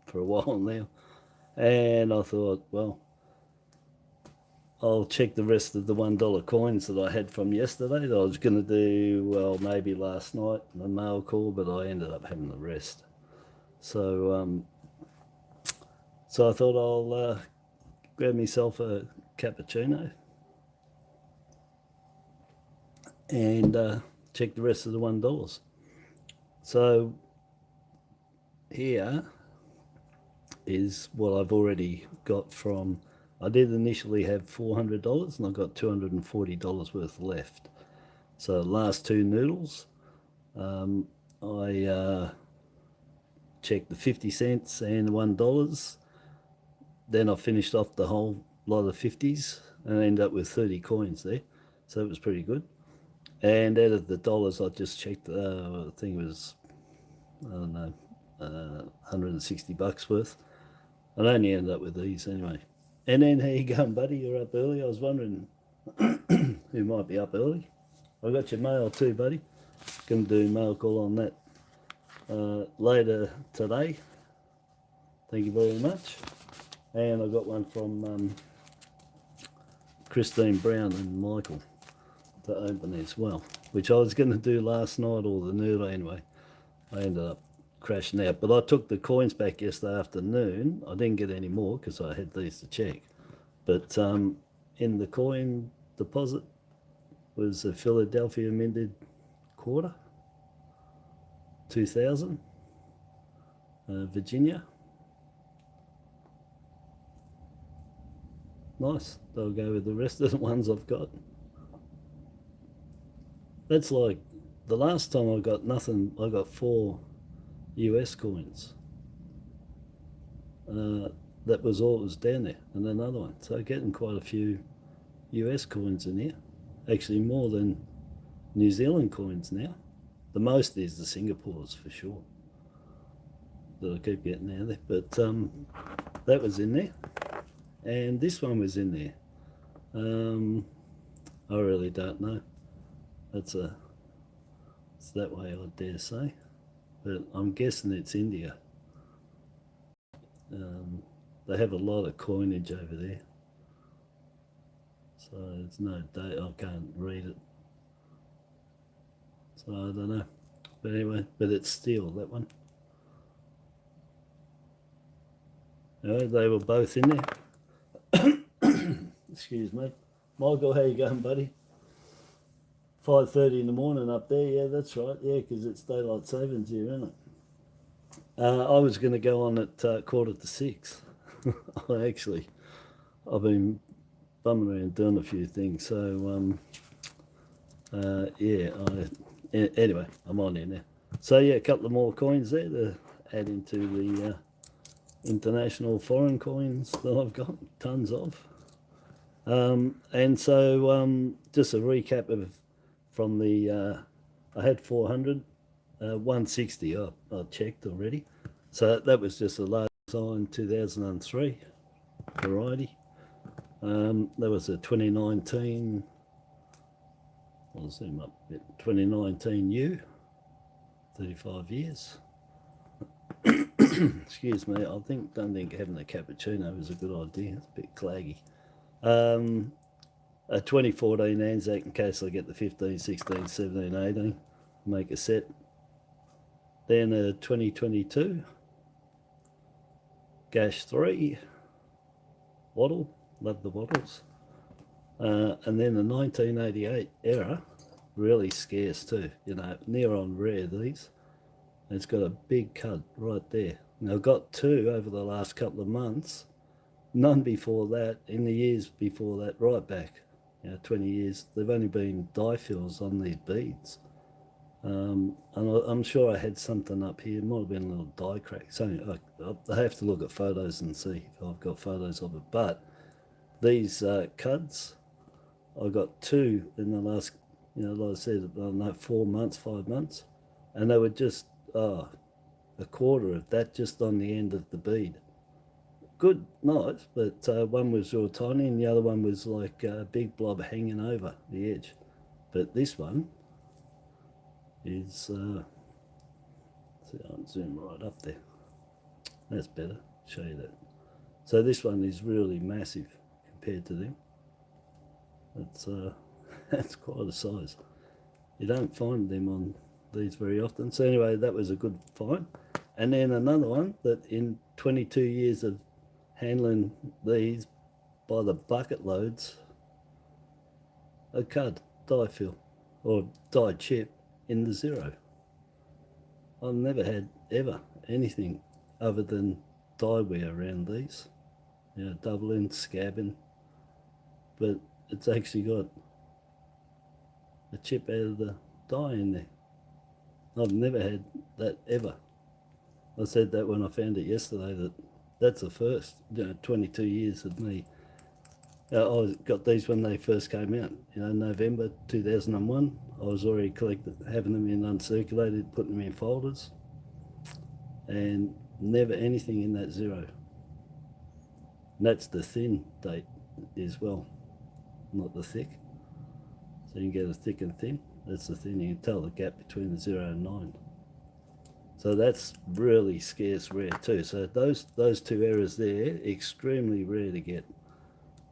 for a while now. And I thought, well, I'll check the rest of the $1 coins that I had from yesterday that I was going to do, well, maybe last night, the mail call, but I ended up having the rest. So I thought I'll grab myself a cappuccino and check the rest of the $1. So here is what I've already got from, I did initially have $400 and I got $240 worth left. So last two noodles, I checked the 50 cents and $1. Then I finished off the whole lot of 50s and ended up with 30 coins there. So it was pretty good. And out of the dollars, I just checked, I think it was, I don't know, 160 bucks worth. I only ended up with these anyway. And then, how you going, buddy? You're up early. I was wondering who might be up early. I got your mail too, buddy. Going to do mail call on that later today. Thank you very much. And I got one from Christine Brown and Michael to open as well, which I was going to do last night, or the noodle anyway. I ended up crashing out, but I took the coins back yesterday afternoon. I didn't get any more because I had these to check, but in the coin deposit was a Philadelphia minted quarter, 2000, Virginia. Nice. They'll go with the rest of the ones I've got. That's like the last time I got nothing. I got 4 US coins. That was all that was down there, and another one. So getting quite a few US coins in here. Actually more than New Zealand coins now. The most is the Singapores for sure that I keep getting out there. But that was in there. And this one was in there. I really don't know. It's that way, I dare say. But I'm guessing it's India. They have a lot of coinage over there. So there's no date. I can't read it. So I don't know. But anyway, but it's steel, that one. Anyway, they were both in there. Excuse me. Michael, how you going, buddy? 5:30 in the morning up there. Yeah, that's right. Yeah, because it's daylight savings here, isn't it? I was going to go on at 5:45. I've been bumming around doing a few things. So, yeah, anyway, I'm on here now. So, yeah, a couple of more coins there to add into the international foreign coins that I've got, tons of. And so just a recap of from the, I had 400, 160 I checked already. So that was just a large sign 2003 variety. That was a 2019, I'll zoom up a bit, 2019 U, 35 years. Excuse me, don't think having a cappuccino is a good idea. It's a bit claggy. A 2014 Anzac in case I get the 15, 16, 17, 18, make a set. Then a 2022 GACH 3 wattle, love the wattles. And then the 1988 era, really scarce too, you know, near on rare these. It's got a big cut right there. Now I've got 2 over the last couple of months, none before that, in the years before that, right back, you know, 20 years. They've only been dye fills on these beads. And I'm sure I had something up here, it might have been a little dye crack. So I have to look at photos and see if I've got photos of it. But these cuds, I got 2 in the last, you know, like I said, I don't know, 4 months, 5 months. And they were just, a quarter of that just on the end of the bead. Good, nice, but one was real tiny and the other one was like a big blob hanging over the edge. But this one is, see, I'll zoom right up there. That's better. Show you that. So this one is really massive compared to them. It's that's quite a size. You don't find them on these very often. So anyway, that was a good find. And then another one that in 22 years of handling these by the bucket loads, a cud die fill or die chip in the zero. I've never had ever anything other than die wear around these, you know, doubling, scabbing, but it's actually got a chip out of the die in there. I've never had that ever. I said that when I found it yesterday, that's the first, you know, 22 years of me. I got these when they first came out, you know, November 2001. I was already having them in uncirculated, putting them in folders, and never anything in that zero. And that's the thin date as well, not the thick. So you can get a thick and thin. That's the thin. You can tell the gap between the 0 and 9. So that's really scarce rare too. So those two errors there, extremely rare to get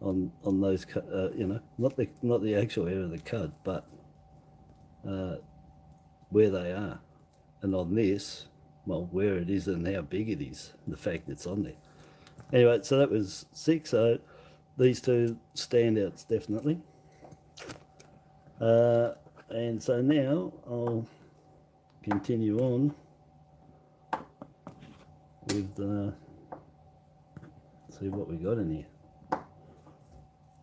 on those, you know, not the actual error of the cud, but where they are. And on this, well, where it is and how big it is, the fact it's on there. Anyway, so that was 6. So these two standouts definitely. And so now I'll continue on with see what we got in here.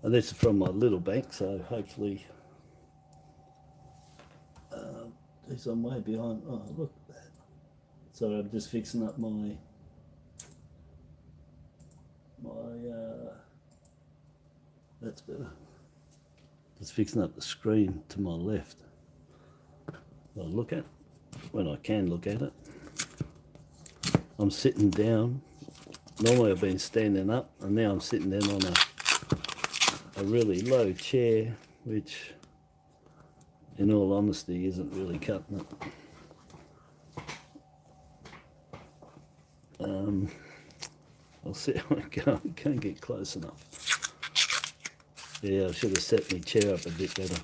And this is from my little bank, so hopefully geez, I'm way behind. Oh, look at that. So I'm just fixing up my that's better. Just fixing up the screen to my left. I'll look at when I can look at it. I'm sitting down. Normally I've been standing up, and now I'm sitting down on a really low chair, which in all honesty isn't really cutting it. I'll see how I can't get close enough. Yeah, I should have set my chair up a bit better.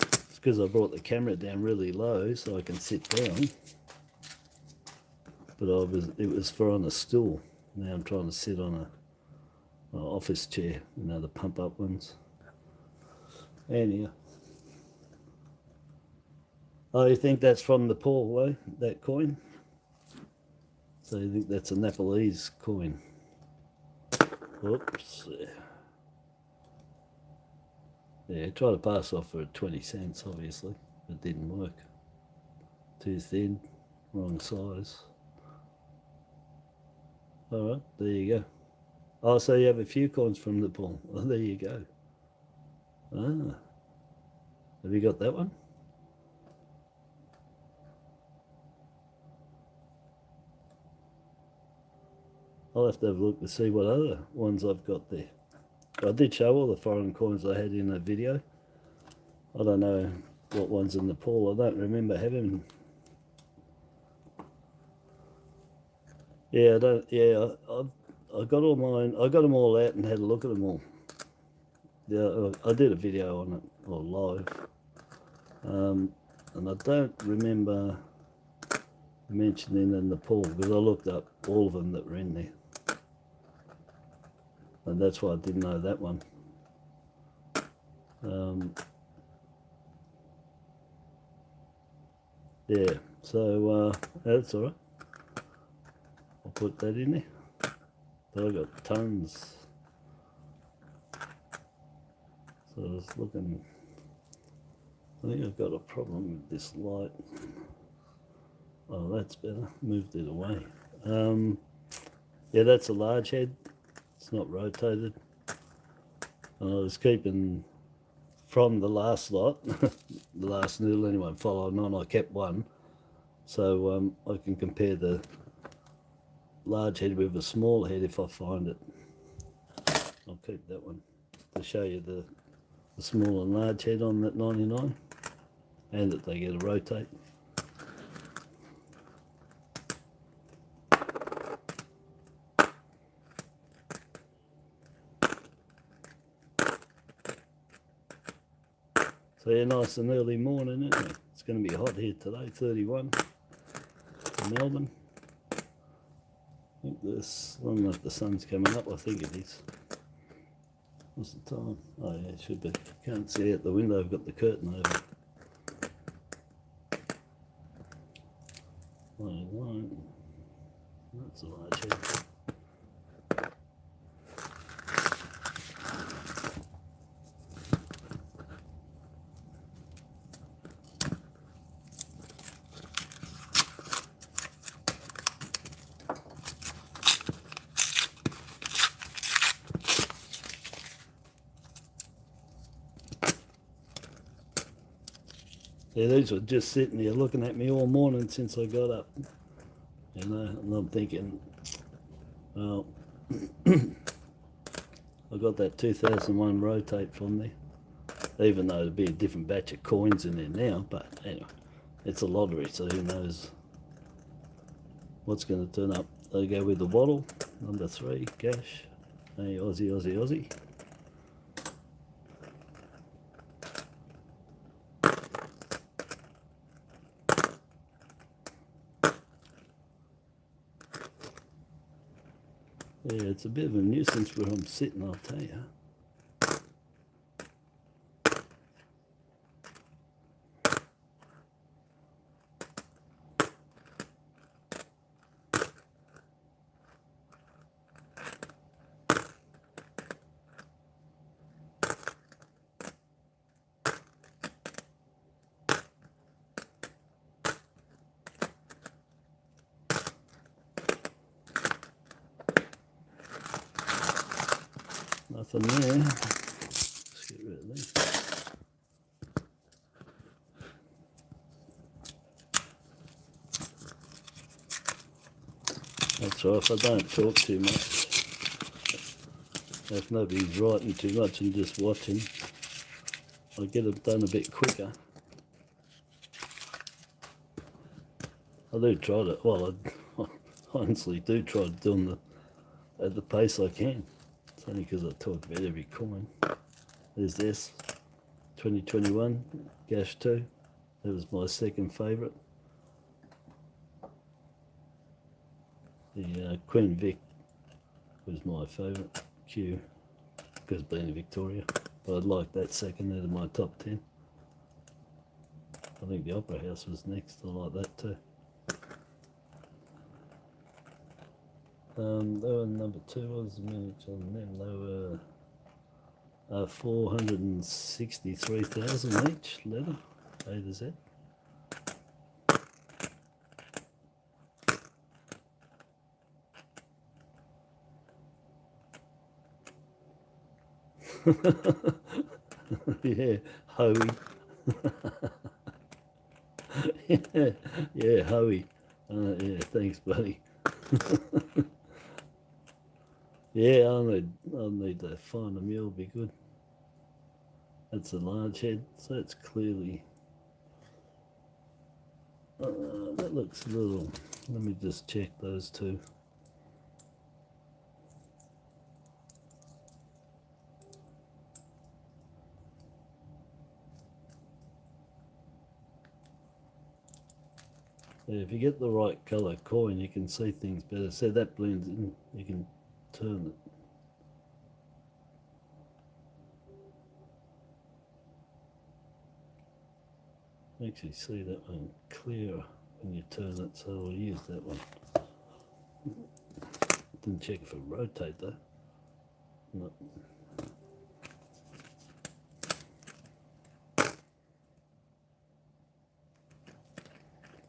It's because I brought the camera down really low so I can sit down. But it was for on a stool. Now I'm trying to sit on an office chair, you know, the pump up ones. Anyhow. Oh, you think that's from Nepal, though, that coin? So you think that's a Nepalese coin? Oops. Yeah, try to pass off for 20 cents, obviously. It didn't work. Too thin, wrong size. Alright, there you go. Oh, so you have a few coins from Nepal. Oh, there you go. Ah. Have you got that one? I'll have to have a look to see what other ones I've got there. I did show all the foreign coins I had in a video. I don't know what ones in Nepal. I don't remember having. Yeah, I got all mine. I got them all out and had a look at them all. Yeah, I did a video on it, or live. And I don't remember mentioning the Nepal because I looked up all of them that were in there. And that's why I didn't know that one. Yeah, so that's all right. I'll put that in there. But I've got tons. So I was looking. I think I've got a problem with this light. Oh, that's better. Moved it away. Yeah, that's a large head. It's not rotated. And I was keeping from the last lot, the last noodle anyway, following on, I kept one. So I can compare the large head with a small head if I find it. I'll keep that one to show you the small and large head on that 99 and that they get a rotate. So yeah, nice and early morning, isn't it? It's going to be hot here today, 31 in Melbourne. I think this, I don't know if the sun's coming up, I think it is. What's the time? Oh yeah, it should be. Can't see out the window, I've got the curtain over. I won't. That's a large head. Yeah, these were just sitting there looking at me all morning since I got up. You know, and I'm thinking, well, I got that 2001 rotate from there, even though it'd be a different batch of coins in there now, but anyway, it's a lottery, so who knows what's going to turn up. They go with the bottle, number 3, GACH, hey, Aussie, Aussie, Aussie. Yeah, it's a bit of a nuisance where I'm sitting, I'll tell you. Nothing there. Let's get rid of these. That's right, if I don't talk too much, if nobody's writing too much and just watching, I get it done a bit quicker. I do try to, well, I honestly do try to do them at the pace I can. It's only because I talk about every coin. There's this, 2021, GACH 2. That was my second favourite. The Queen Vic was my favourite, Q, because being in Victoria. But I'd like that second out of my top 10. I think the Opera House was next, I like that too. They were number 2, what was the minutes on them? They were 463,000 each letter, A to Z. Yeah, Hoey. yeah, Hoey. Yeah, thanks, buddy. Yeah, I'll need to find a mule, be good. That's a large head, so it's clearly, that looks a little, let me just check those two. Yeah, if you get the right colour coin, you can see things better. So that blends in, you can turn it. Actually see that one clearer when you turn it, so I'll use that one. Didn't check if it rotate though. No.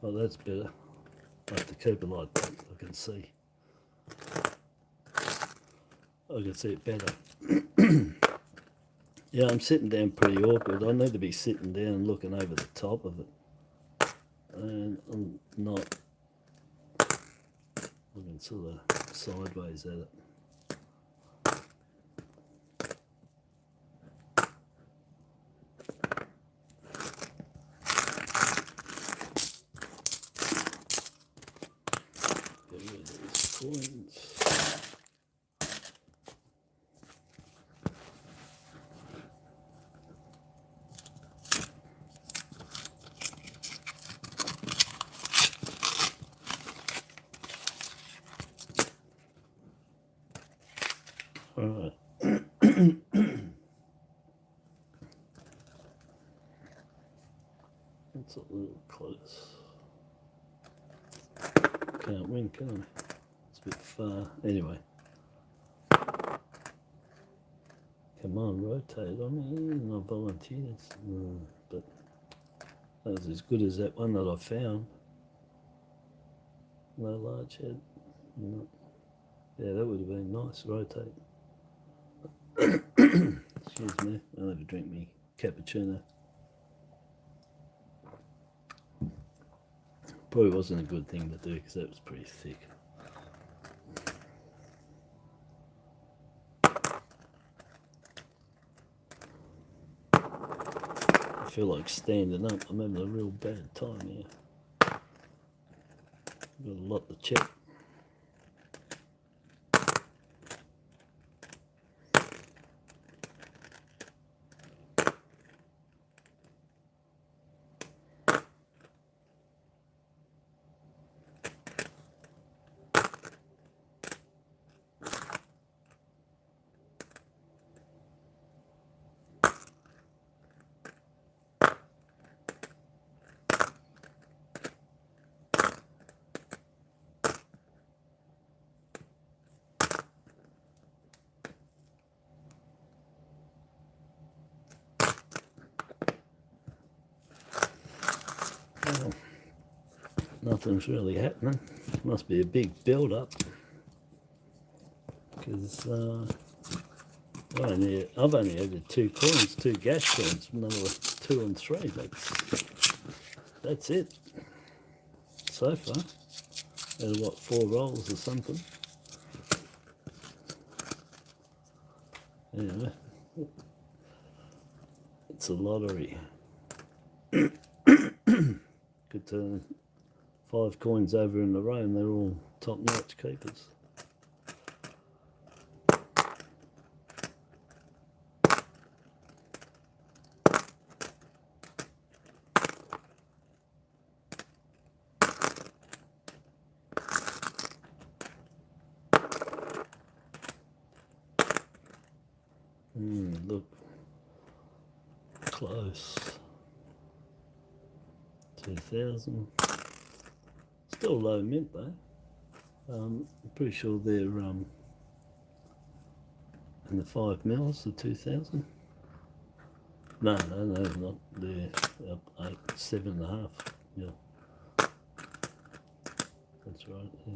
Oh, that's better. I have to keep it like that. I can see. I can see it better. Yeah, I'm sitting down pretty awkward. I need to be sitting down and looking over the top of it. And I'm not looking sort of sideways at it. Get rid of these coins. Alright. That's a little close. Can't win, can I? It's a bit far. Anyway. Come on, rotate on me. No volunteers. No, but that was as good as that one that I found. No large head. No. Yeah, that would have been nice. Rotate. Excuse me. I'll have a drink me cappuccino. Probably wasn't a good thing to do because that was pretty thick. I feel like standing up. I'm having a real bad time here. Got a lot to check. Well, nothing's really happening. Must be a big build-up because I've only added 2 coins, 2 GACH coins, another 2 and 3. That's it so far. Out of what, 4 rolls or something. Anyway, it's a lottery. Could turn 5 coins over in a row and they're all top-notch keepers. Look, close. 2,000. Still low mint though. I'm pretty sure they're in the 5 mils, the 2,000. No, not. They're up 8, 7.5. Yeah, that's right. Yeah.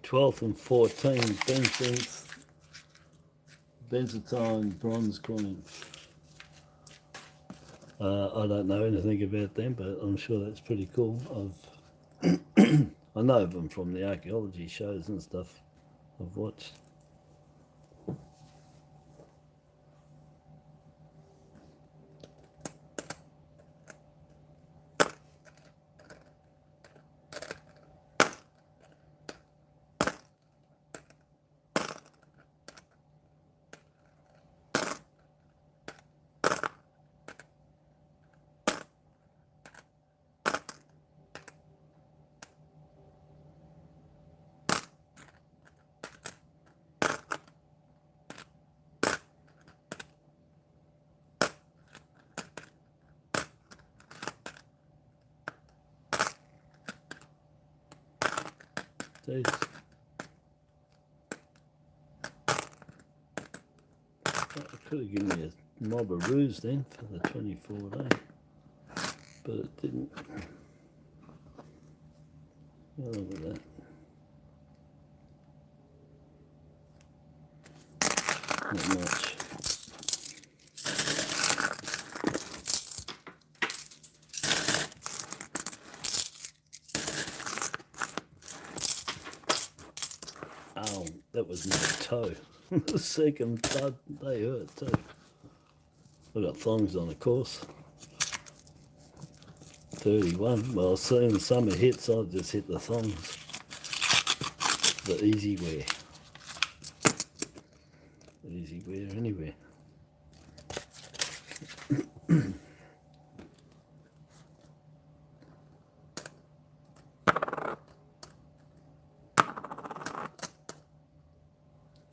Twelfth and 14th Benzotyne bronze coin. I don't know anything about them, but I'm sure that's pretty cool. I know them from the archaeology shows and stuff I've watched. Jeez. It could have given me a mob of roos then for the 24 day, but it didn't. Oh, look at that. Not much. that was my toe. The second thud, they hurt too. I got thongs on, of course. 31. Well, as soon as summer hits, I'll just hit the thongs. The easy wear. Easy wear anywhere.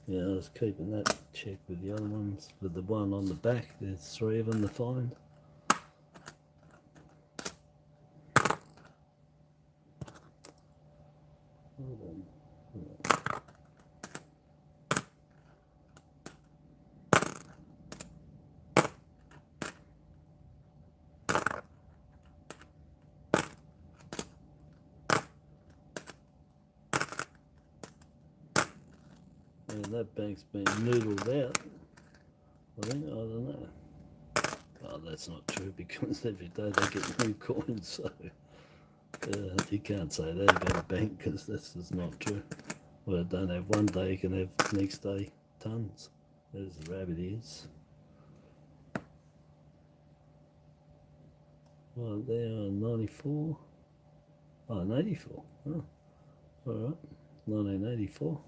Yeah, I was keeping that check with the other ones. With the one on the back, there's 3 of them to find. Hold on. And that bank's been noodled out. I think, I don't know. Oh, that's not true because every day they get new coins, so you can't say that about a bank because this is not true. Well, don't have one day, you can have next day tons. There's the rabbit ears. Well, they are 94. Oh, an 84. Oh, alright. 1984.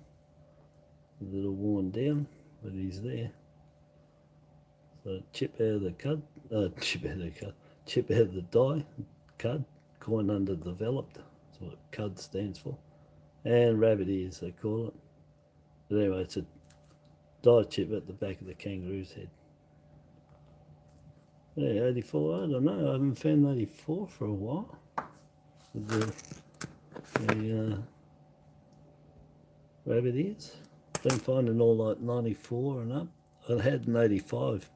A little worn down, but he's there. So chip out of the cud, chip out of the die, cud, coin underdeveloped. That's what cud stands for. And rabbit ears, they call it. But anyway, it's a die chip at the back of the kangaroo's head. Yeah, 84, I don't know, I haven't found 84 for a while. With the rabbit ears. Been finding all like 94 and up. I had an 85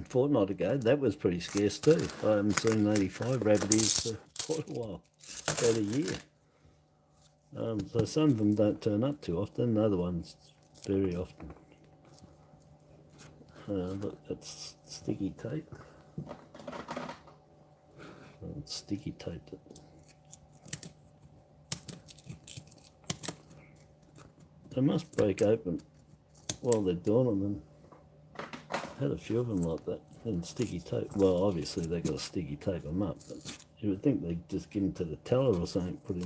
fortnight ago. That was pretty scarce too. I haven't seen 85 rabbit ears for quite a while, about a year. So some of them don't turn up too often, other ones very often. Look, that's sticky tape. Sticky taped it. They must break open while they're doing them, and had a few of them like that, and sticky tape. Well, obviously they got to sticky tape them up, but you would think they'd just give them to the teller or something, put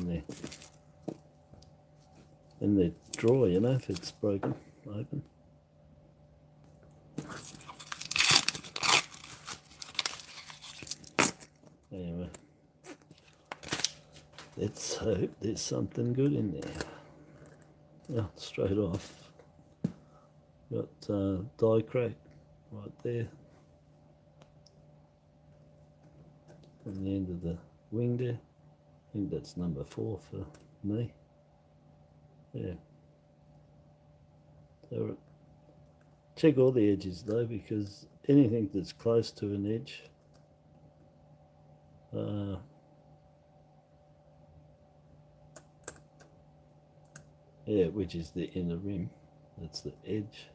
in their drawer, you know, if it's broken open. Anyway, let's hope there's something good in there. Yeah, straight off. Got die crack right there. On the end of the wing there. I think that's number 4 for me. Yeah. So check all the edges though, because anything that's close to an edge yeah, which is the inner rim. That's the edge,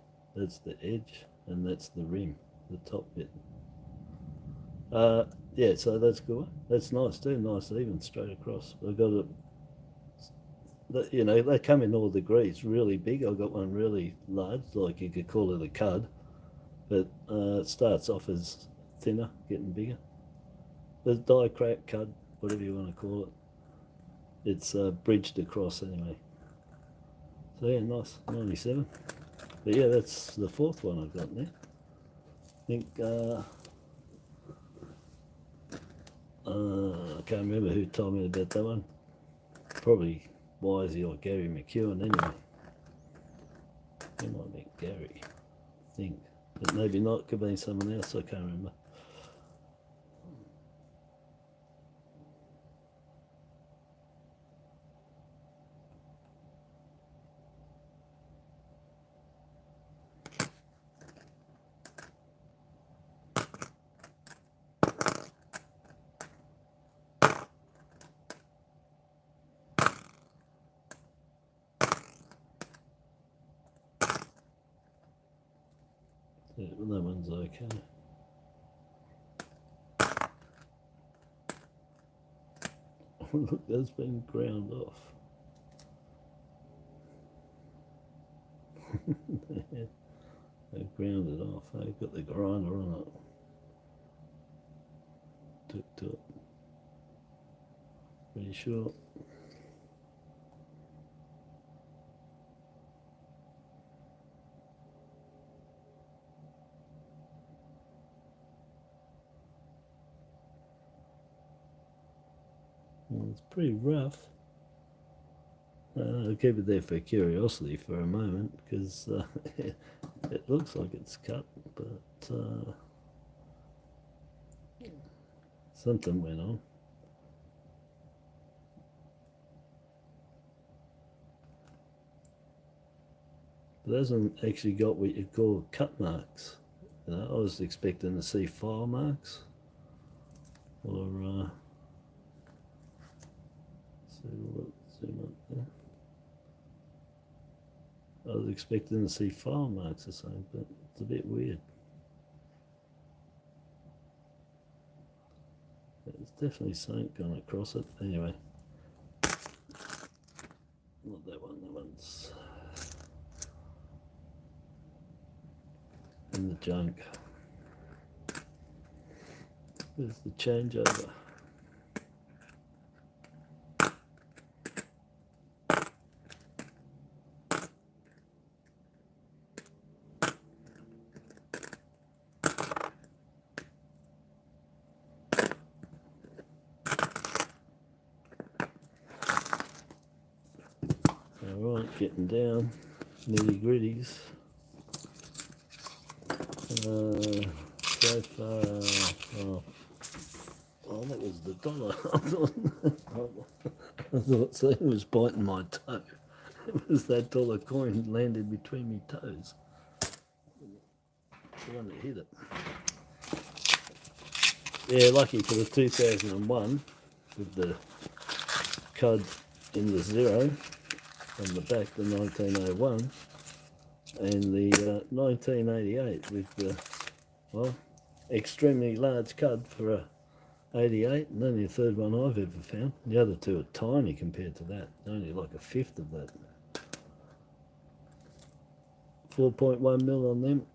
and that's the rim, the top bit. Yeah, so that's good. That's nice too, nice even straight across. I've got it, you know, they come in all degrees, really big. I've got one really large, like you could call it a cud, but it starts off as thinner, getting bigger. The die crack cud, whatever you want to call it. It's bridged across anyway. So yeah, nice, 97. But yeah, that's the 4th one I've got now. I think, I can't remember who told me about that one. Probably Wisey or Gary McEwen anyway. It might be Gary, I think. But maybe not, could be someone else, I can't remember. Yeah, well, that one's okay. Look, that's been ground off. ground it off. I've got the grinder on it. Took to it. Pretty sure. Well, it's pretty rough. I'll keep it there for curiosity for a moment because it looks like it's cut, but something went on. It hasn't actually got what you call cut marks. You know, I was expecting to see file marks or zoom up there. I was expecting to see file marks or something, but it's a bit weird. There's definitely something gone across it. Anyway, not that one, that one's in the junk. There's the changeover. Alright, getting down, nitty gritties. So far, oh, that was the dollar. I thought something was biting my toe. It was that dollar coin landed between my toes. The one that hit it. Yeah, lucky for the 2001 with the card in the 0 on the back, the 1901, and the 1988 with the, well, extremely large card for a 88, and only the third one I've ever found. The other two are tiny compared to that, only like a fifth of that. 4.1 mil on them,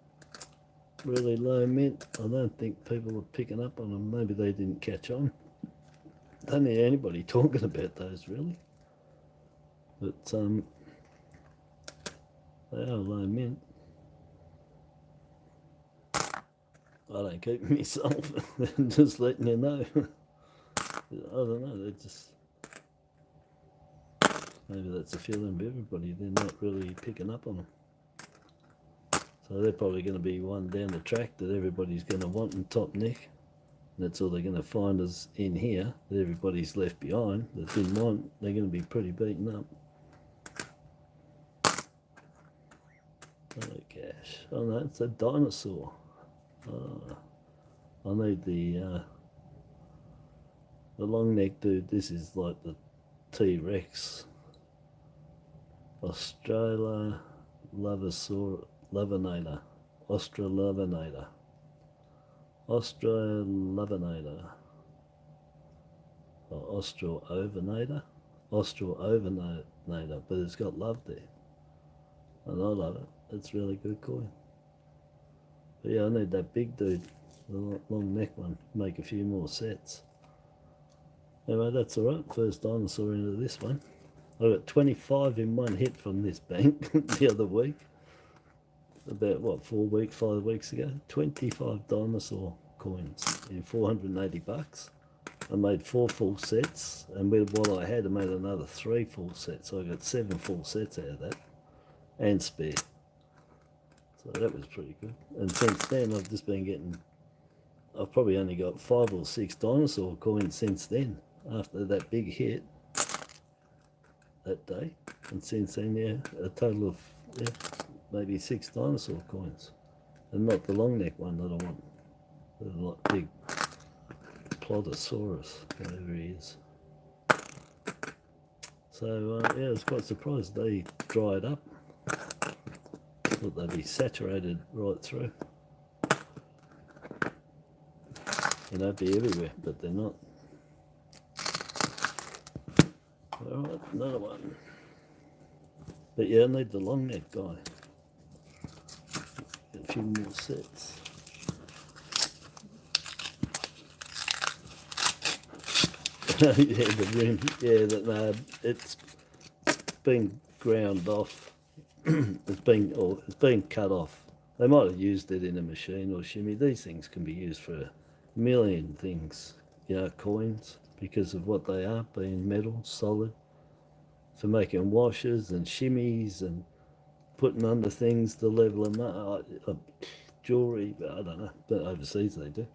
really low mint. I don't think people are picking up on them. Maybe they didn't catch on. Don't hear anybody talking about those really. But they are low mint. I don't keep myself, just letting you know. I don't know, they're just, maybe that's a feeling of everybody, they're not really picking up on them. So they're probably going to be one down the track that everybody's going to want in top neck. That's all they're going to find is in here, that everybody's left behind that didn't want. They're going to be pretty beaten up. Oh gosh, oh no, it's a dinosaur. I need the long neck dude. This is like the T-Rex. Australiacoinnoodlingvideos. Australiacoinnoodlingvideos. Or Australiacoinnoodlingvideos, but it's got love there. And I love it. It's really good coin. But yeah, I need that big dude, the long neck one, make a few more sets. Anyway, that's alright. First dinosaur into this one. I got 25 in one hit from this bank the other week. About what, 5 weeks ago? 25 dinosaur coins in 480 bucks. I made 4 full sets, and with what I had, I made another 3 full sets. So I got 7 full sets out of that, and spare. So that was pretty good. And since then, I've just been getting, I've probably only got 5 or 6 dinosaur coins since then, after that big hit that day. And since then, yeah, a total of, yeah, maybe 6 dinosaur coins. And not the long neck one that I want. The like big Ploddosaurus, whatever he is. So, yeah, I was quite surprised they dried up. Thought they'd be saturated right through. And they'd be everywhere, but they're not. Alright, another one. But yeah, I need the long neck guy. few more sets. Yeah, the rim. Yeah, that it's been ground off. it's been cut off. They might have used it in a machine or shimmy. These things can be used for a million things. You know, coins, because of what they are, being metal, solid, for making washes and shimmies and putting under things to level them up. Jewelry, I don't know, but overseas they do.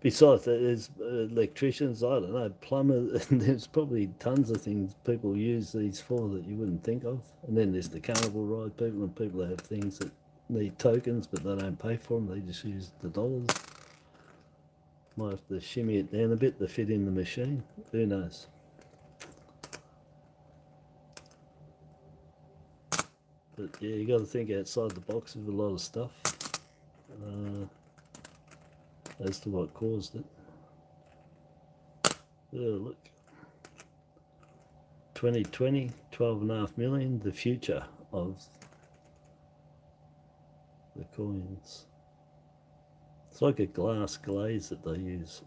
Besides that, there's electricians, I don't know, plumbers, and there's probably tons of things people use these for that you wouldn't think of. And then there's the carnival ride people, and people that have things that need tokens but they don't pay for them, they just use the dollars. Might have to shimmy it down a bit to fit in the machine, who knows. But yeah, you got to think outside the box with a lot of stuff as to what caused it. Oh, look. 2020, 12.5 million, the future of the coins. It's like a glass glaze that they use.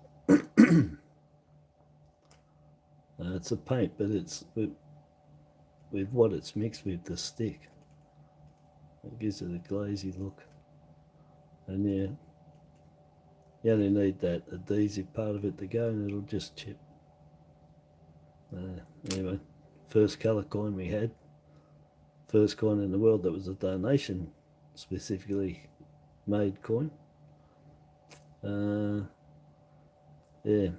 It's a paint, but it's with what it's mixed with, the stick. It gives it a glazy look. And yeah, you only need that adhesive part of it to go and it'll just chip. Anyway, first colour coin we had. First coin in the world that was a donation specifically made coin. Yeah,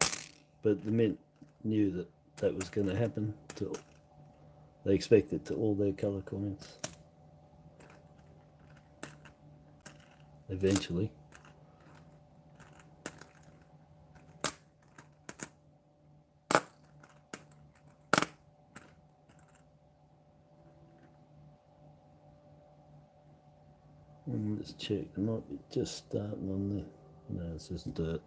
but the mint knew that that was going to happen. They expected to all their colour coins. Eventually. Let's check, it might be just starting on there. No, it's just dirt.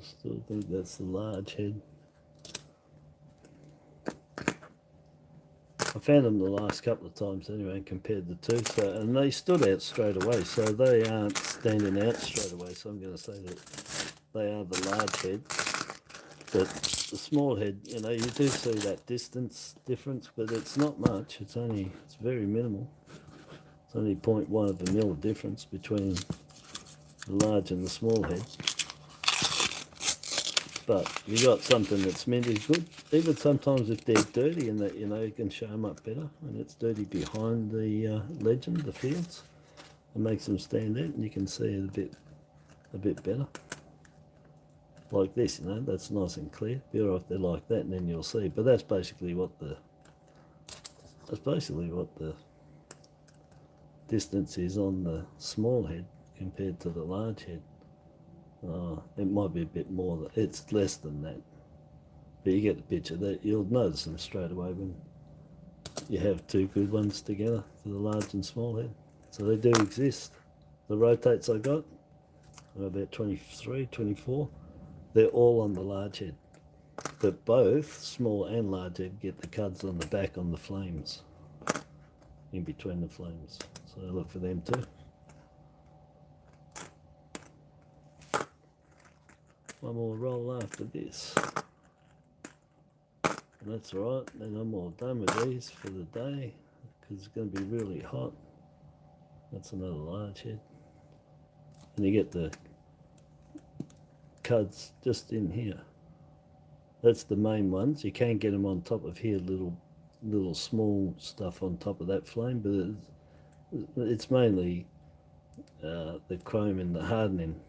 Still think that's the large head. I found them the last couple of times anyway and compared the two, so, and they stood out straight away, so they aren't standing out straight away, so I'm going to say that they are the large head. But the small head, you know, you do see that distance difference, but it's not much, it's very minimal. It's only 0.1 of a mil difference between the large and the small head. But you got something that's meant is good. Even sometimes if they're dirty and that, you know, you can show them up better. And it's dirty behind the legend, the fields. It makes them stand out and you can see it a bit better. Like this, you know, that's nice and clear. Better off they're like that and then you'll see. But that's basically what the distance is on the small head compared to the large head. It might be a bit more, it's less than that, but you get the picture. That you'll notice them straight away when you have two good ones together for the large and small head. So they do exist. The rotates I got are about 23, 24. They're all on the large head, but both small and large head get the cuds on the back on the flames, in between the flames. So look for them too. One more roll after this, and that's right, then I'm all done with these for the day because it's going to be really hot. That's another large head, and you get the cuds just in here. That's the main ones. You can get them on top of here, little small stuff on top of that flame, but it's mainly the chrome and the hardening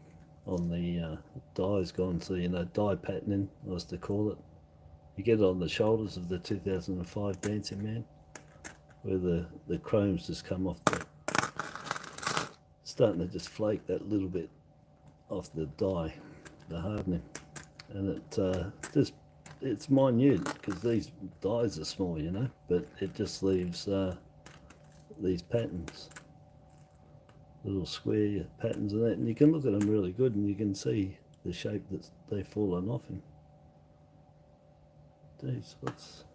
on the dye's gone, so you know, dye patterning was to call it. You get it on the shoulders of the 2005 Dancing Man, where the chrome's just come off starting to just flake that little bit off the dye, the hardening. and it's minute because these dies are small, you know, but it just leaves these patterns, little square patterns and that, and you can look at them really good and you can see the shape that they've fallen off in. Jeez,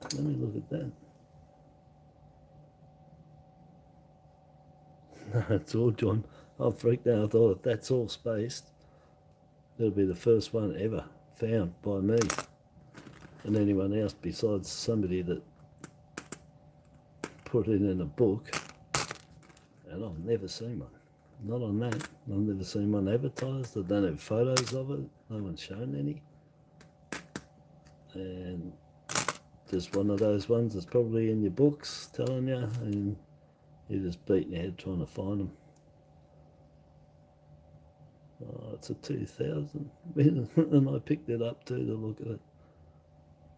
let me look at that. No, it's all joined. I freaked out. I thought if that's all spaced, it'll be the first one ever found by me and anyone else besides somebody that put it in a book, and I've never seen one. Not on that. I've never seen one advertised. I don't have photos of it. No one's shown any. And just one of those ones that's probably in your books telling you, and you're just beating your head trying to find them. Oh, it's a 2000. And I picked it up too to look at it.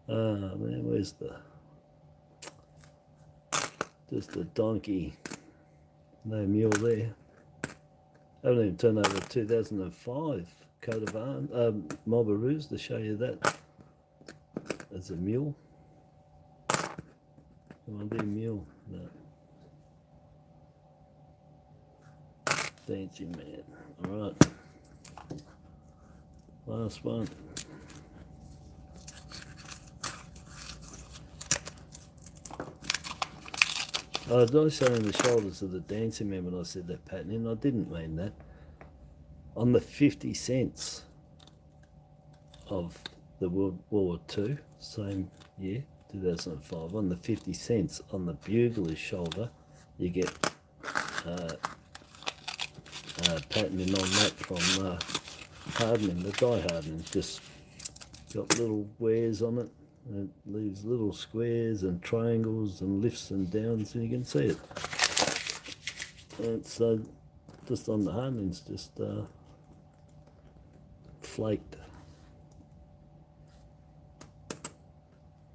Ah, man, where's just the donkey, no mule there. I haven't even turned over 2005 coat of arms, Marlborough to show you that as a mule. It won't be a mule, no. Fancy man. Alright. Last one. I was showing the shoulders of the dancing man when I said that pattern, and I didn't mean that. On the 50 cents of the World War II, same year, 2005, on the 50 cents on the bugler's shoulder, you get patterning on that from hardening, the die hardening. Just got little wears on it. It leaves little squares and triangles and lifts and downs, and you can see it. And so just on the hardening's just flaked.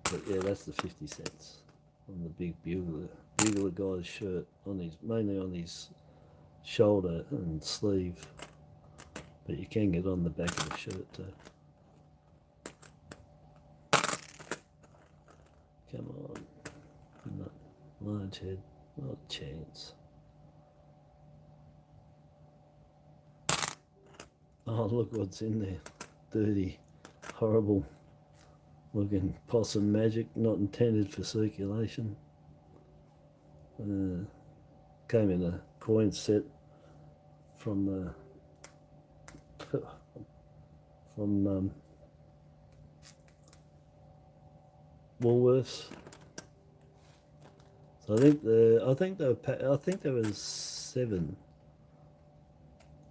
But yeah, that's the 50 cents on the big bugler guy's shirt, on his, mainly on his shoulder and sleeve, but you can get on the back of the shirt too. Come on, not large head, not a chance. Oh, look what's in there. Dirty, horrible looking Possum Magic, not intended for circulation. Came in a coin set from Woolworths. So I think there was 7.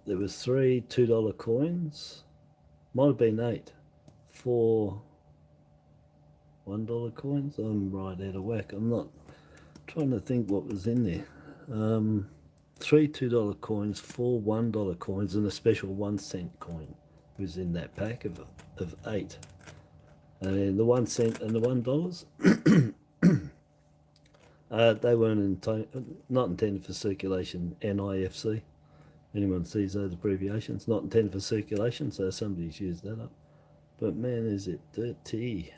There was 3 $2 coins. Might have been 8. 4 $1 coins. I'm right out of whack. I'm not trying to think what was in there. 3 $2 coins, 4 $1 coins, and a special 1-cent coin was in that pack of 8. And the 1 cent and the $1, they weren't not intended for circulation. NIFC. Anyone sees those abbreviations, not intended for circulation, so somebody's used that up. But man, is it dirty.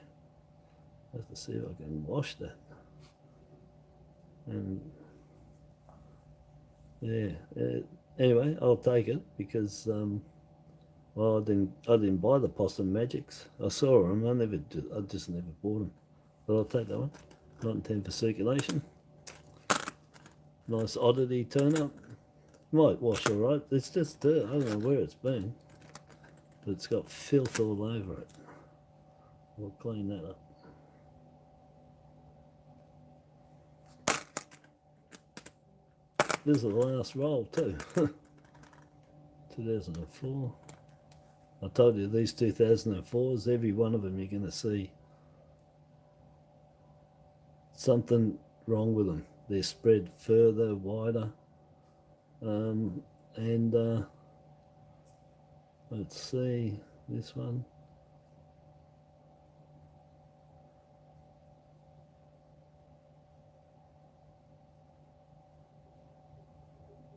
I have to see if I can wash that. And yeah, anyway, I'll take it because well, I didn't buy the Possum Magics. I saw them. I just never bought them. But I'll take that one. Not intended for circulation. Nice oddity turn up. Might wash all right. It's just dirt. I don't know where it's been, but it's got filth all over it. We'll clean that up. This is the last roll too. 2004. I told you these 2004s, every one of them you're going to see something wrong with them. They're spread further, wider, and let's see this one.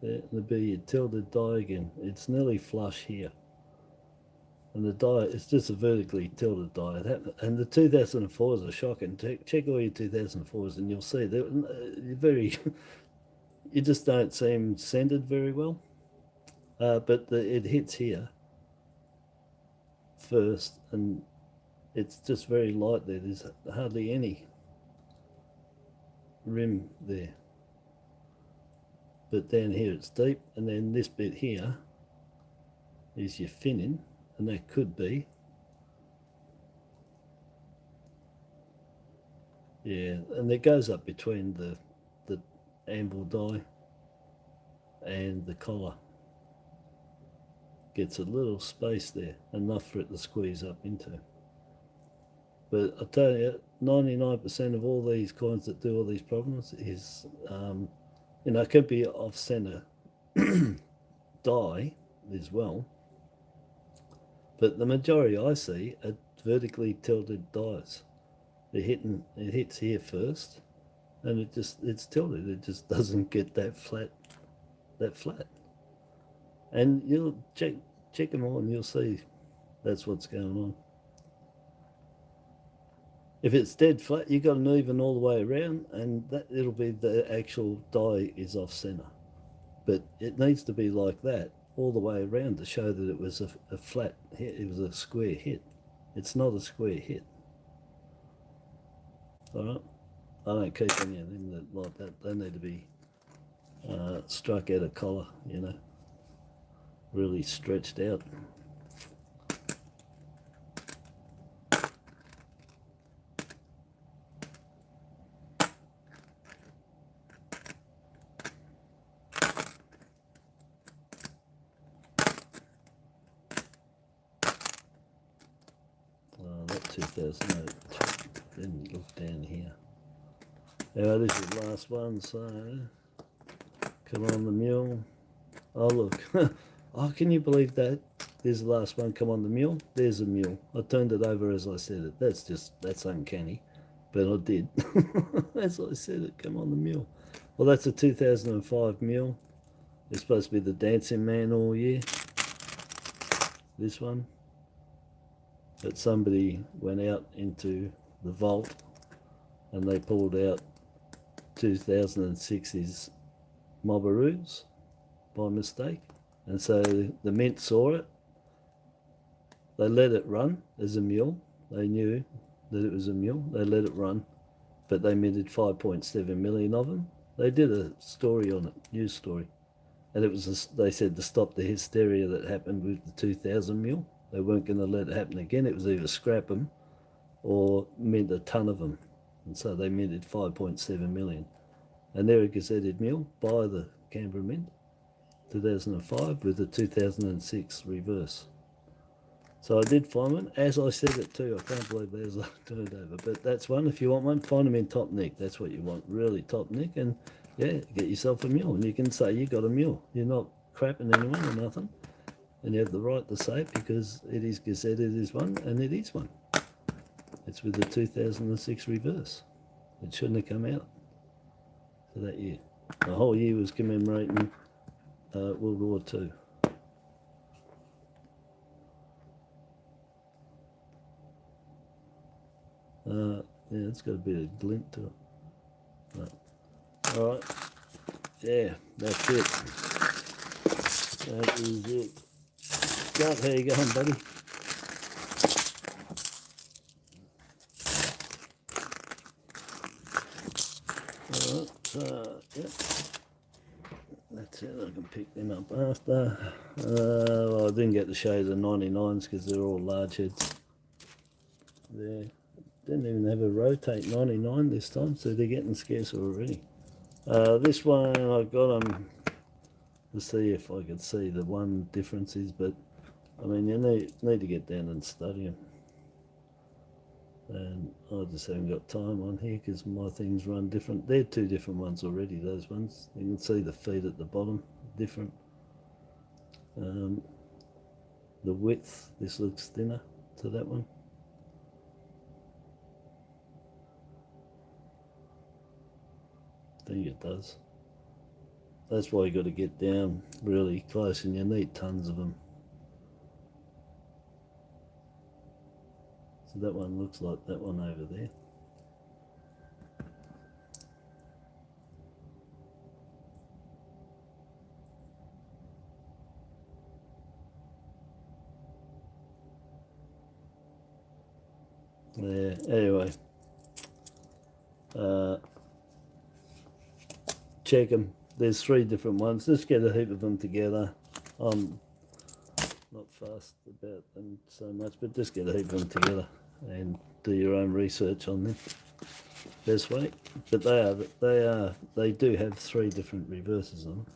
There, the be a tilted die again. It's nearly flush here. And the die, it's just a vertically tilted die. And the 2004s are shocking. Check all your 2004s and you'll see they're very, you just don't see them centered very well. But it hits here first and it's just very light there. There's hardly any rim there. But down here it's deep, and then this bit here is your finning, and that could be, yeah, and it goes up between the anvil die and the collar. Gets a little space there, enough for it to squeeze up into. But I tell you, 99% of all these coins that do all these problems is, you know, it could be off center die as well. But the majority I see are vertically tilted dies. It hits here first, and it's tilted. It just doesn't get that flat. And you'll check them all, and you'll see that's what's going on. If it's dead flat, you've got an even all the way around, and it'll be the actual die is off center. But it needs to be like that all the way around to show that it was a flat hit. It was a square hit. It's not a square hit. All right. I don't keep any of them that like that. They need to be struck out of collar, you know, really stretched out. That 2008, then look down here. Now this is the last one, so come on the mule. Oh look, oh can you believe that? There's the last one, come on the mule. There's a mule. I turned it over as I said it. That's uncanny, but I did. As I said it, come on the mule. Well, that's a 2005 mule. It's supposed to be the dancing man all year. This one. But somebody went out into the vault and they pulled out 2006's Mobberoos by mistake, and so the mint saw it. They let it run as a mule. They knew that it was a mule. They let it run, but they minted 5.7 million of them. They did a story on it, news story, and it was they said to stop the hysteria that happened with the 2000 mule. They weren't going to let it happen again. It was either scrap them or mint a ton of them. And so they minted 5.7 million. And they're a gazetted mule by the Canberra Mint, 2005, with the 2006 reverse. So I did find one, as I said it too. I can't believe there's a turnover. But that's one. If you want one, find them in top nick. That's what you want, really top nick. And yeah, get yourself a mule. And you can say you got a mule. You're not crapping anyone or nothing. And you have the right to say it because it is gazetted as one, and it is one. It's with the 2006 reverse. It shouldn't have come out for that year. The whole year was commemorating World War II. Yeah, it's got a bit of glint to it. Right. All right. Yeah, that's it. That is it. GACH, how you going, buddy? Alright, so, yep. That's it, I can pick them up after. Well, I didn't get to show you the 99s because they're all large heads. There. Didn't even have a rotate 99 this time, so they're getting scarcer already. This one I got them to see if I could see the one differences, but I mean, you need to get down and study them. And I just haven't got time on here because my things run different. They're two different ones already, those ones. You can see the feet at the bottom, different. The width, this looks thinner to that one. I think it does. That's why you got to get down really close, and you need tons of them. That one looks like that one over there. Yeah, anyway, check them. There's 3 different ones. Just get a heap of them together. I'm not fast about them so much, but just get a heap of them together and do your own research on them. Best way. But they do have 3 different reverses on them.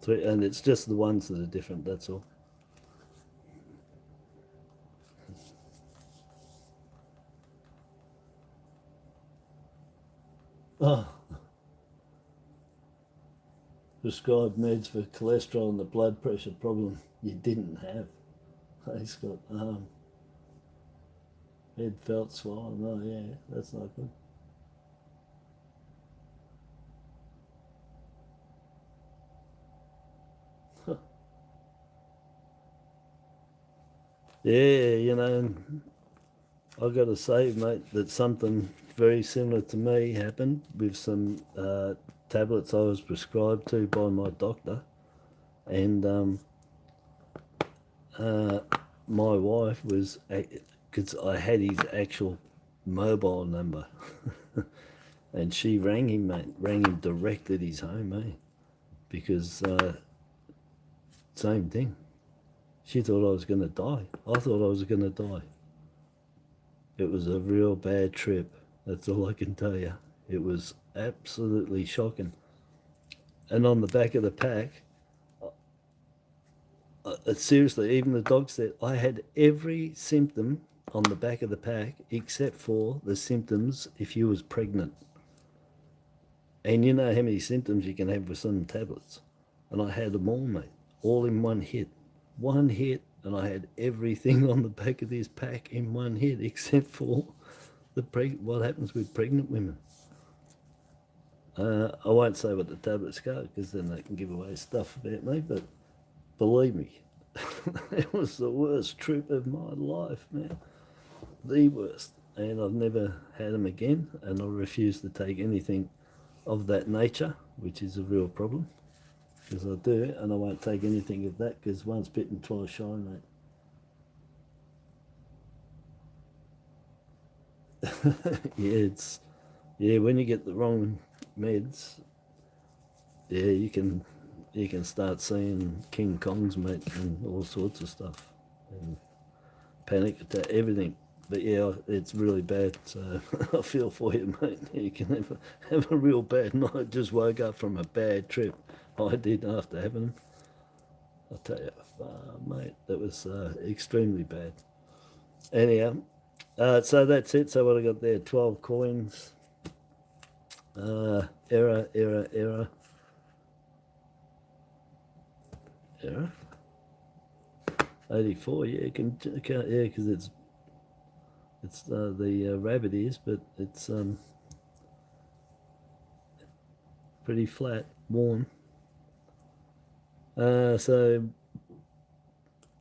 3, and it's just the ones that are different, that's all. Oh, prescribed meds for cholesterol and the blood pressure problem you didn't have. He's got head felt swollen. Oh yeah, that's not good. Yeah, you know, I've got to say, mate, that something very similar to me happened with some tablets I was prescribed to by my doctor, and my wife was, because I had his actual mobile number, and she rang him, mate, rang him direct at his home, mate, because same thing. She thought I was going to die. I thought I was going to die. It was a real bad trip. That's all I can tell you. It was absolutely shocking. And on the back of the pack, seriously, even the dog said I had every symptom on the back of the pack except for the symptoms if you was pregnant. And you know how many symptoms you can have with some tablets. And I had them all, mate, all in one hit. One hit, and I had everything on the back of this pack in one hit except for the what happens with pregnant women. I won't say what the tablets go because then they can give away stuff about me, but believe me, it was the worst trip of my life, man. The worst. And I've never had them again, and I refuse to take anything of that nature, which is a real problem. Because I do, and I won't take anything of that, because once bitten, twice shy, mate. Yeah, when you get the wrong meds, yeah, you can start seeing King Kongs, mate, and all sorts of stuff, and panic attack, everything. But yeah, it's really bad, so I feel for you, mate. You can have a real bad night. Just woke up from a bad trip. I did after having them. I'll tell you, mate, that was extremely bad. Anyhow, so that's it. So what I got there, 12 coins. Error. 84, yeah, yeah, because it's the rabbit ears, but it's pretty flat, worn. So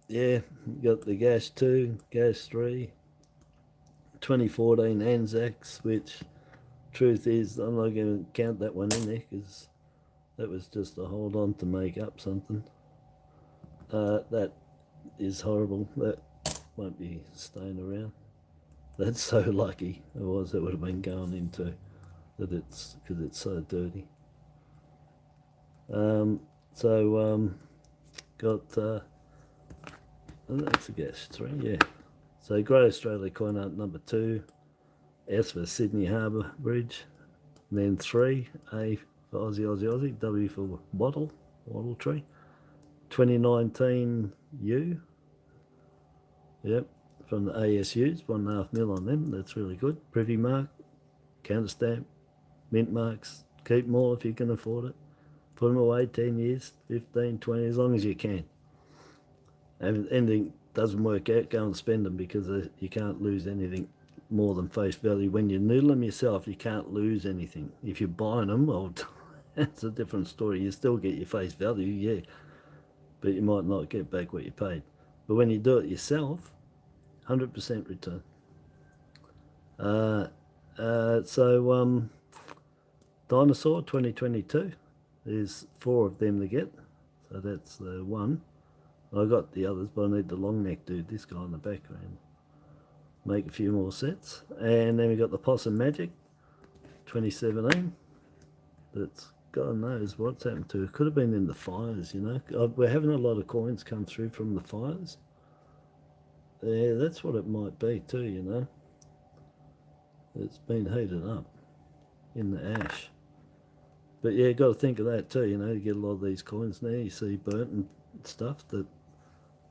yeah, got the GACH 2, GACH 3, 2014 Anzacs, which truth is I'm not going to count that one in there because that was just a hold on to make up something. That is horrible. That won't be staying around. That's so lucky it was. It would have been going into that. It's because it's so dirty. Got that's a GACH 3, yeah. So Great Australia Coin Art number 2, S for Sydney Harbour Bridge, and then 3, A for Aussie, W for Wattle Tree, 2019 U, yep, from the ASUs, 1.5 mil on them, that's really good. Privy mark, counter stamp, mint marks, keep more if you can afford it. Put them away 10 years, 15, 20, as long as you can. And anything doesn't work out, go and spend them because you can't lose anything more than face value. When you noodle them yourself, you can't lose anything. If you're buying them, well, that's a different story. You still get your face value, yeah, but you might not get back what you paid. But when you do it yourself, 100% return. Dinosaur 2022. There's 4 of them to get. So that's the one. I got the others, but I need the long neck dude, this guy in the background. Make a few more sets. And then we got the Possum Magic 2017. That's God knows what's happened to it. Could have been in the fires, you know. We're having a lot of coins come through from the fires. Yeah, that's what it might be too, you know. It's been heated up in the ash. But yeah, got to think of that too, you know. You get a lot of these coins now, you see burnt and stuff that,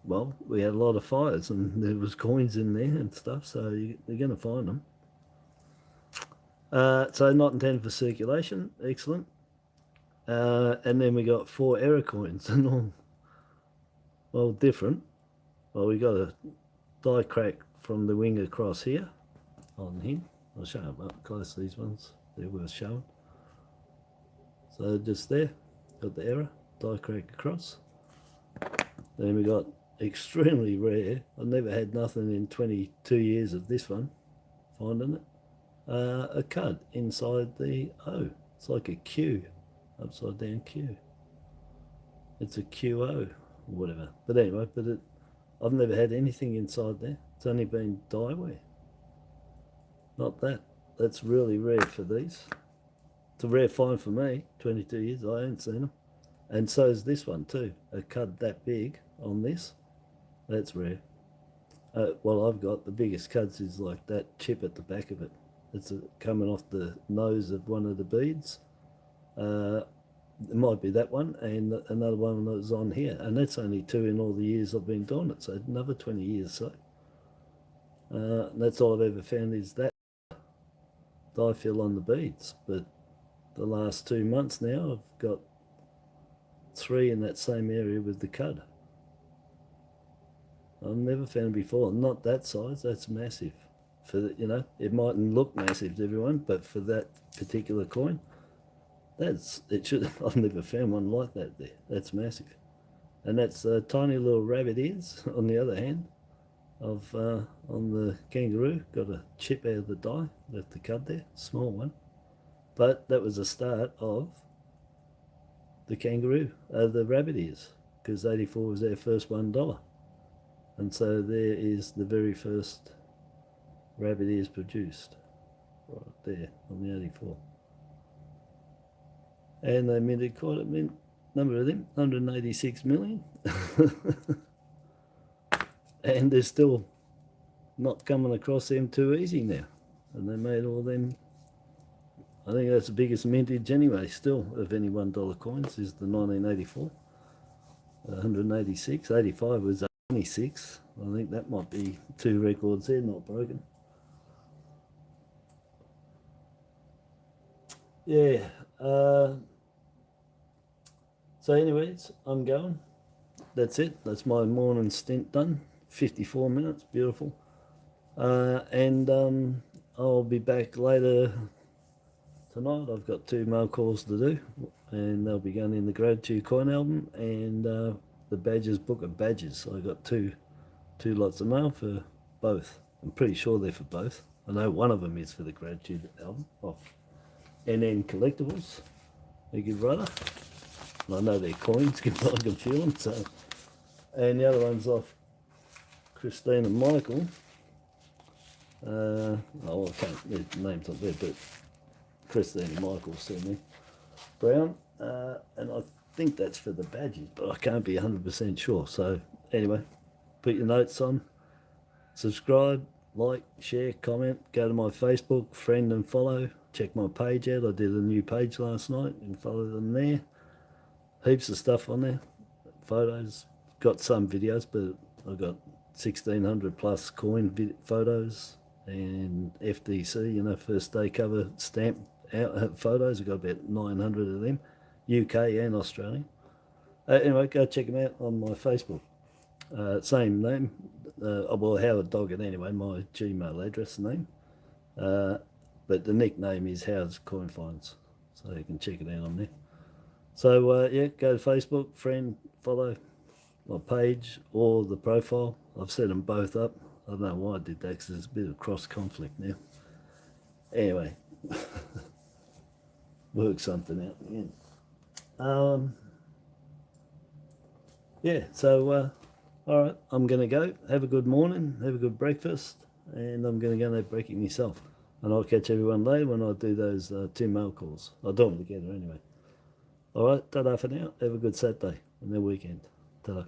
well, we had a lot of fires and there was coins in there and stuff, so you're going to find them. So not intended for circulation, excellent. And then we got 4 error coins and all, well, different. Well, we got a die crack from the wing across here on him. I'll show them up close, these ones, they're worth showing. So just there, got the error, die crack across. Then we got extremely rare, I've never had nothing in 22 years of this one, finding it, a cud inside the O. It's like a Q, upside down Q. It's a QO, or whatever. But anyway, I've never had anything inside there. It's only been dieware. Not that. That's really rare for these. It's a rare find for me, 22 years, I ain't seen them. And so is this one too, a cud that big on this. That's rare. Well, I've got the biggest cuds is like that chip at the back of it. It's coming off the nose of one of the beads. It might be that one and another one that was on here. And that's only 2 in all the years I've been doing it. So another 20 years, so. That's all I've ever found is that die fill on the beads. But the last 2 months now, I've got 3 in that same area with the cud. I've never found before. Not that size, that's massive. For the, you know, it mightn't look massive to everyone, but for that particular coin, it should. I've never found one like that there. That's massive. And that's tiny little rabbit ears on the other hand of on the kangaroo. Got a chip out of the die, left the cud there, small one. But that was the start of the kangaroo, the rabbit ears, because 84 was their first $1. And so there is the very first rabbit ears produced, right there on the 84. And they minted quite a number of them, 186 million. And they're still not coming across them too easy now. And they made all them, I think that's the biggest mintage anyway, still, of any $1 coins, is the 1984. 186, 85 was 26. I think that might be 2 records there, not broken. Yeah. So anyways, I'm going. That's it. That's my morning stint done. 54 minutes, beautiful. And I'll be back later tonight. I've got 2 mail calls to do, and they'll be going in the Gratitude Coin album and the Badgers book of badges. So I got two lots of mail for both. I'm pretty sure they're for both. I know one of them is for the Gratitude album off NN Collectibles, a good brother. And I know they're coins, I can feel them. So, and the other one's off Christine and Michael. Oh, I can't, the name's not there, but Christine and Michael sent me Brown, and I think that's for the badges, but I can't be 100% sure. So anyway, put your notes on, subscribe, like, share, comment, go to my Facebook, friend and follow, check my page out. I did a new page last night and follow them there. Heaps of stuff on there, photos, got some videos, but I've got 1,600 plus coin photos and FDC, you know, first day cover stamp out photos. I've got about 900 of them, UK and Australian. Anyway, go check them out on my Facebook. Same name, well, Howard Doggett anyway, my Gmail address name. But the nickname is Howard's Coin Finds, so you can check it out on there. So yeah, go to Facebook, friend, follow my page or the profile. I've set them both up. I don't know why I did that because there's a bit of cross conflict now. Anyway, work something out again. Yeah, so all right, I'm gonna go. Have a good morning, have a good breakfast, and I'm gonna go and have breaking myself. And I'll catch everyone later when I do those 2 mail calls. I'll do them together anyway. All right, ta-da for now. Have a good Saturday and their weekend. Ta-da.